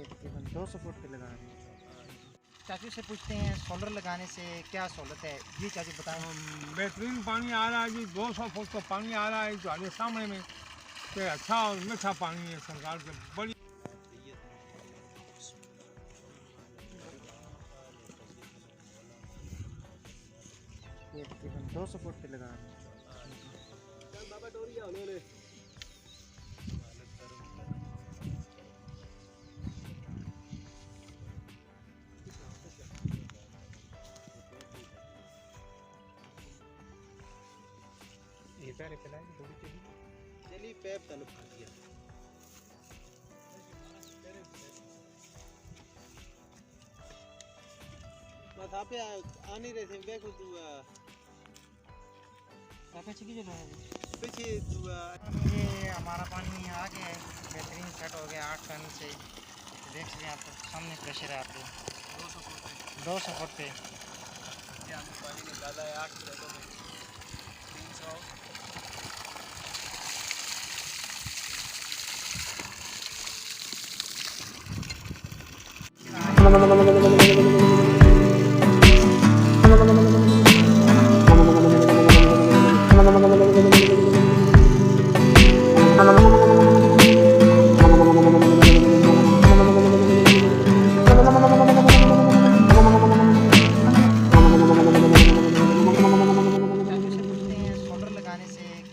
ये तकरीबन 200 फुट पे लगा रहे हैं। चाचू से पूछते हैं सोलर लगाने से क्या सहूलत है, जी चाचू बताएं। बेहतरीन पानी आ रहा है जी, 200 फुट तो पानी आ रहा है तुम्हारे सामने में। तो अच्छा और मीठा पानी है, सरकार से बड़ी। ये तकरीबन 200 फुट पे लगा रहे हैं। ये पहले पिलाएं थोड़ी चली चली पैप तलब कर दिया। बस आप आ नहीं रहे थे, देखो तू आपने चिकी जो लगाया जी? पीछे तू ये हमारा पानी आ गया है, बेहतरीन सेट हो गया 8 टन से। देख सकते हैं आप सामने प्रेशर है आपके 200 फुट पे। पानी निकाला है 8 मिनटों में 300।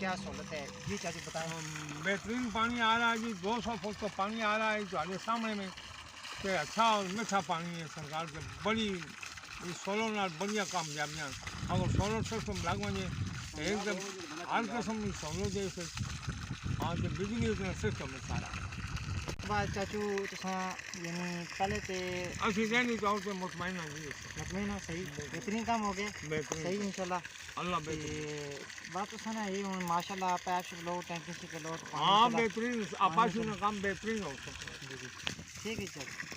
क्या सहूलत है, जी चाचू बताएं। बेहतरीन पानी आ रहा है जी, 200 फुट तो पानी आ रहा है तुम्हारे सामने में। तो अच्छा और मीठा पानी है, सरकार से बड़ी सोलर नाल बढ़िया कामयाबियाँ। अगर सोलर सिस्टम लगवाए एकदम हर किस्म की सहूलत है इसे। हाँ तो बिजली का सिस्टम है सारा। बात चाचू तुसा यानी पहले ते असि रहनी तौर पर मुतमईन है जी। मुतमईन हो, सही बेहतरीन काम हो गया, बेहतरीन सही इंशाल्लाह। अल्लाह ते बेहतरीन। बात तो सना ये हुन माशाल्लाह पैप से लो टैंकी से लो हाँ बेहतरीन, आपाशी का काम बेहतरीन हो सकता है। ठीक है चाचू।